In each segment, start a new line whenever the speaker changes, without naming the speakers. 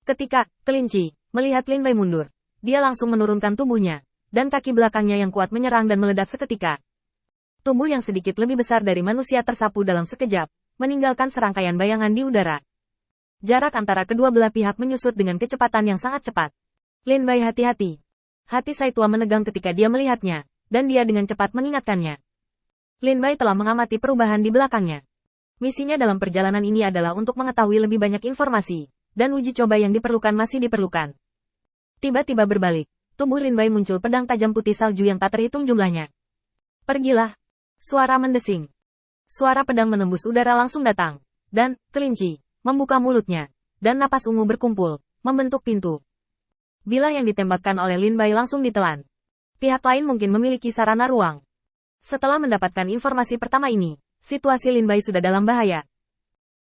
Ketika kelinci melihat Lin Bai mundur, dia langsung menurunkan tubuhnya, dan kaki belakangnya yang kuat menyerang dan meledak seketika. Tubuh yang sedikit lebih besar dari manusia tersapu dalam sekejap, meninggalkan serangkaian bayangan di udara. Jarak antara kedua belah pihak menyusut dengan kecepatan yang sangat cepat. Lin Bai, hati-hati. Hati Sai Tua menegang ketika dia melihatnya, dan dia dengan cepat mengingatkannya. Lin Bai telah mengamati perubahan di belakangnya. Misinya dalam perjalanan ini adalah untuk mengetahui lebih banyak informasi, dan uji coba yang diperlukan masih diperlukan. Tiba-tiba berbalik, tubuh Lin Bai muncul pedang tajam putih salju yang tak terhitung jumlahnya. Pergilah. Suara mendesing. Suara pedang menembus udara langsung datang, dan kelinci membuka mulutnya, dan napas ungu berkumpul, membentuk pintu. Bilah yang ditembakkan oleh Lin Bai langsung ditelan. Pihak lain mungkin memiliki sarana ruang. Setelah mendapatkan informasi pertama ini, situasi Lin Bai sudah dalam bahaya.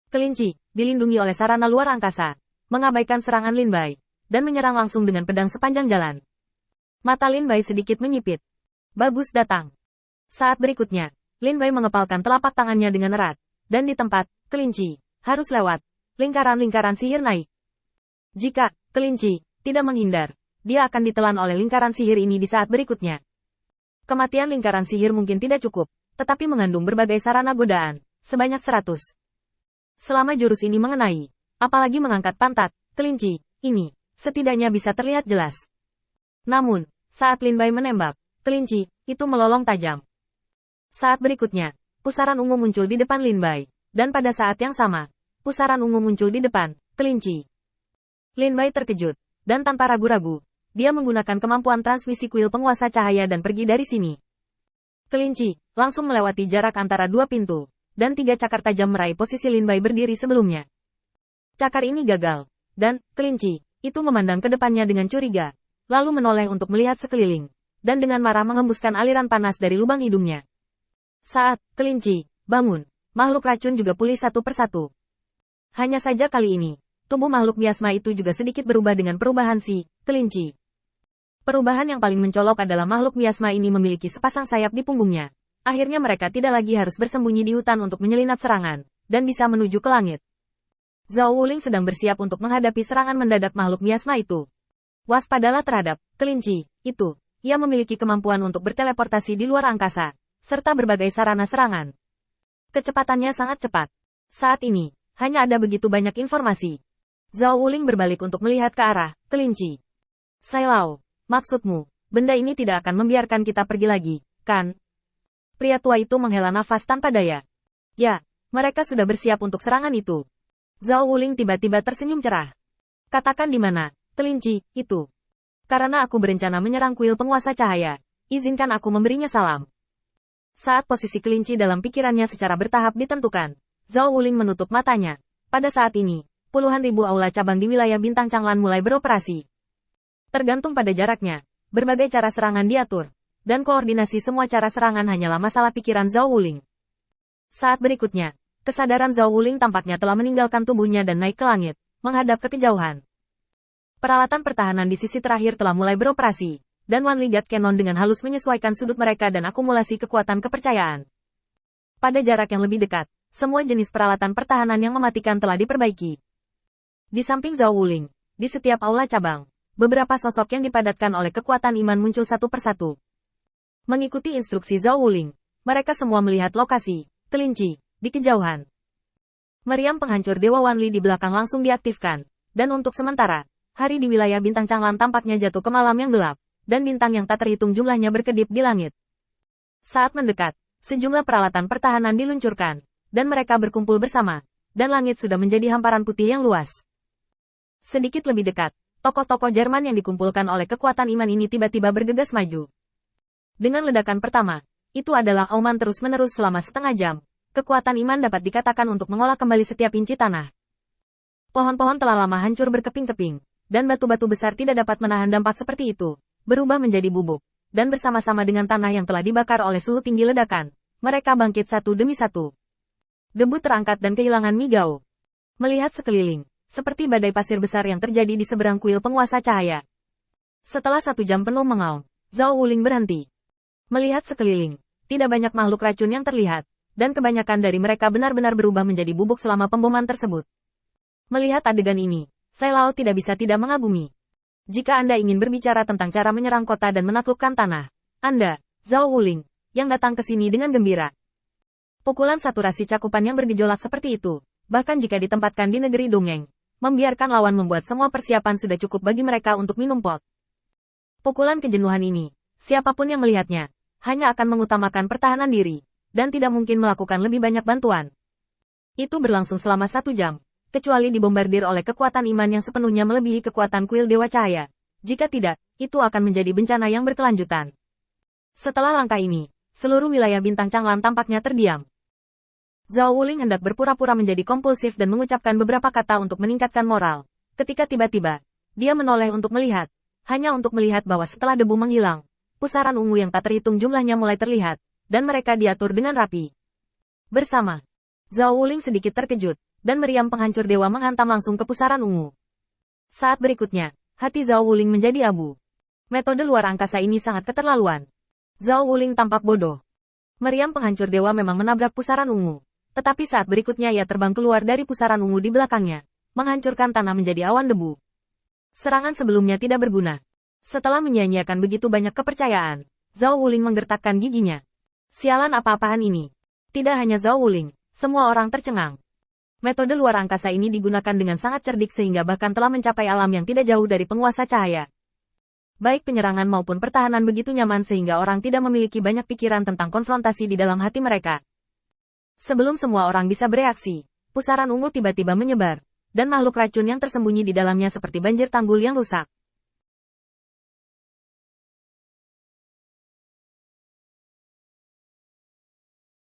Kelinci dilindungi oleh sarana luar angkasa, mengabaikan serangan Lin Bai, dan menyerang langsung dengan pedang sepanjang jalan. Mata Lin Bai sedikit menyipit. Bagus datang. Saat berikutnya, Lin Bai mengepalkan telapak tangannya dengan erat, dan di tempat kelinci harus lewat, lingkaran-lingkaran sihir naik. Jika kelinci tidak menghindar, dia akan ditelan oleh lingkaran sihir ini di saat berikutnya. Kematian lingkaran sihir mungkin tidak cukup, tetapi mengandung berbagai sarana godaan, sebanyak 100. Selama jurus ini mengenai, apalagi mengangkat pantat, kelinci ini setidaknya bisa terlihat jelas. Namun, saat Lin Bai menembak, kelinci itu melolong tajam. Saat berikutnya, pusaran ungu muncul di depan Lin Bai, dan pada saat yang sama, pusaran ungu muncul di depan kelinci. Lin Bai terkejut, dan tanpa ragu-ragu, dia menggunakan kemampuan transmisi kuil penguasa cahaya dan pergi dari sini. Kelinci langsung melewati jarak antara dua pintu, dan 3 cakar tajam meraih posisi Lin Bai berdiri sebelumnya. Cakar ini gagal, dan kelinci itu memandang ke depannya dengan curiga, lalu menoleh untuk melihat sekeliling, dan dengan marah menghembuskan aliran panas dari lubang hidungnya. Saat kelinci bangun, makhluk racun juga pulih satu persatu. Hanya saja kali ini, tubuh makhluk miasma itu juga sedikit berubah dengan perubahan si kelinci. Perubahan yang paling mencolok adalah makhluk miasma ini memiliki sepasang sayap di punggungnya. Akhirnya mereka tidak lagi harus bersembunyi di hutan untuk menyelinap serangan, dan bisa menuju ke langit. Zhao Wuling sedang bersiap untuk menghadapi serangan mendadak makhluk miasma itu. Waspadalah terhadap kelinci itu. Ia memiliki kemampuan untuk berteleportasi di luar angkasa, serta berbagai sarana serangan. Kecepatannya sangat cepat. Saat ini, hanya ada begitu banyak informasi. Zhao Wuling berbalik untuk melihat ke arah kelinci. Sai Lao, maksudmu, benda ini tidak akan membiarkan kita pergi lagi, kan? Pria tua itu menghela nafas tanpa daya. Ya, mereka sudah bersiap untuk serangan itu. Zhao Wuling tiba-tiba tersenyum cerah. Katakan di mana, kelinci itu. Karena aku berencana menyerang kuil penguasa cahaya, izinkan aku memberinya salam. Saat posisi kelinci dalam pikirannya secara bertahap ditentukan, Zhao Wuling menutup matanya. Pada saat ini, puluhan ribu aula cabang di wilayah Bintang Changlan mulai beroperasi. Tergantung pada jaraknya, berbagai cara serangan diatur, dan koordinasi semua cara serangan hanyalah masalah pikiran Zhao Wuling. Saat berikutnya, kesadaran Zhao Wuling tampaknya telah meninggalkan tubuhnya dan naik ke langit, menghadap ke kejauhan. Peralatan pertahanan di sisi terakhir telah mulai beroperasi, dan Wan Li God Cannon dengan halus menyesuaikan sudut mereka dan akumulasi kekuatan kepercayaan. Pada jarak yang lebih dekat, semua jenis peralatan pertahanan yang mematikan telah diperbaiki. Di samping Zhao Wuling, di setiap aula cabang, beberapa sosok yang dipadatkan oleh kekuatan iman muncul satu persatu. Mengikuti instruksi Zhao Wuling, mereka semua melihat lokasi kelinci di kejauhan. Meriam penghancur Dewa Wan Li di belakang langsung diaktifkan, dan untuk sementara, hari di wilayah Bintang Changlan tampaknya jatuh ke malam yang gelap, dan bintang yang tak terhitung jumlahnya berkedip di langit. Saat mendekat, sejumlah peralatan pertahanan diluncurkan, dan mereka berkumpul bersama, dan langit sudah menjadi hamparan putih yang luas. Sedikit lebih dekat, tokoh-tokoh Jerman yang dikumpulkan oleh kekuatan iman ini tiba-tiba bergegas maju. Dengan ledakan pertama, itu adalah auman terus-menerus selama setengah jam. Kekuatan iman dapat dikatakan untuk mengolah kembali setiap inci tanah. Pohon-pohon telah lama hancur berkeping-keping, dan batu-batu besar tidak dapat menahan dampak seperti itu, berubah menjadi bubuk, dan bersama-sama dengan tanah yang telah dibakar oleh suhu tinggi ledakan, mereka bangkit satu demi satu. Debu terangkat dan kehilangan migao. Melihat sekeliling, seperti badai pasir besar yang terjadi di seberang kuil penguasa cahaya. Setelah 1 jam penuh mengaum, Zhao Wuling berhenti. Melihat sekeliling, tidak banyak makhluk racun yang terlihat, dan kebanyakan dari mereka benar-benar berubah menjadi bubuk selama pemboman tersebut. Melihat adegan ini, Sai Lao tidak bisa tidak mengagumi. Jika Anda ingin berbicara tentang cara menyerang kota dan menaklukkan tanah, Anda, Zhao Wuling, yang datang ke sini dengan gembira. Pukulan saturasi cakupan yang bergejolak seperti itu, bahkan jika ditempatkan di negeri dongeng, membiarkan lawan membuat semua persiapan sudah cukup bagi mereka untuk minum pot. Pukulan kejenuhan ini, siapapun yang melihatnya, hanya akan mengutamakan pertahanan diri, dan tidak mungkin melakukan lebih banyak bantuan. Itu berlangsung selama 1 jam. Kecuali dibombardir oleh kekuatan iman yang sepenuhnya melebihi kekuatan kuil Dewa Cahaya. Jika tidak, itu akan menjadi bencana yang berkelanjutan. Setelah langkah ini, seluruh wilayah bintang Changlan tampaknya terdiam. Zhao Wuling hendak berpura-pura menjadi kompulsif dan mengucapkan beberapa kata untuk meningkatkan moral. Ketika tiba-tiba, dia menoleh untuk melihat. Hanya untuk melihat bahwa setelah debu menghilang, pusaran ungu yang tak terhitung jumlahnya mulai terlihat, dan mereka diatur dengan rapi. Bersama, Zhao Wuling sedikit terkejut, dan meriam penghancur dewa menghantam langsung ke pusaran ungu. Saat berikutnya, hati Zhao Wuling menjadi abu. Metode luar angkasa ini sangat keterlaluan. Zhao Wuling tampak bodoh. Meriam penghancur dewa memang menabrak pusaran ungu. Tetapi saat berikutnya ia terbang keluar dari pusaran ungu di belakangnya, menghancurkan tanah menjadi awan debu. Serangan sebelumnya tidak berguna. Setelah menyia-nyiakan begitu banyak kepercayaan, Zhao Wuling menggertakkan giginya. Sialan apa-apaan ini. Tidak hanya Zhao Wuling, semua orang tercengang. Metode luar angkasa ini digunakan dengan sangat cerdik sehingga bahkan telah mencapai alam yang tidak jauh dari penguasa cahaya. Baik penyerangan maupun pertahanan begitu nyaman sehingga orang tidak memiliki banyak pikiran tentang konfrontasi di dalam hati mereka. Sebelum semua orang bisa bereaksi, pusaran ungu tiba-tiba menyebar, dan makhluk racun yang tersembunyi di dalamnya seperti banjir tanggul yang rusak,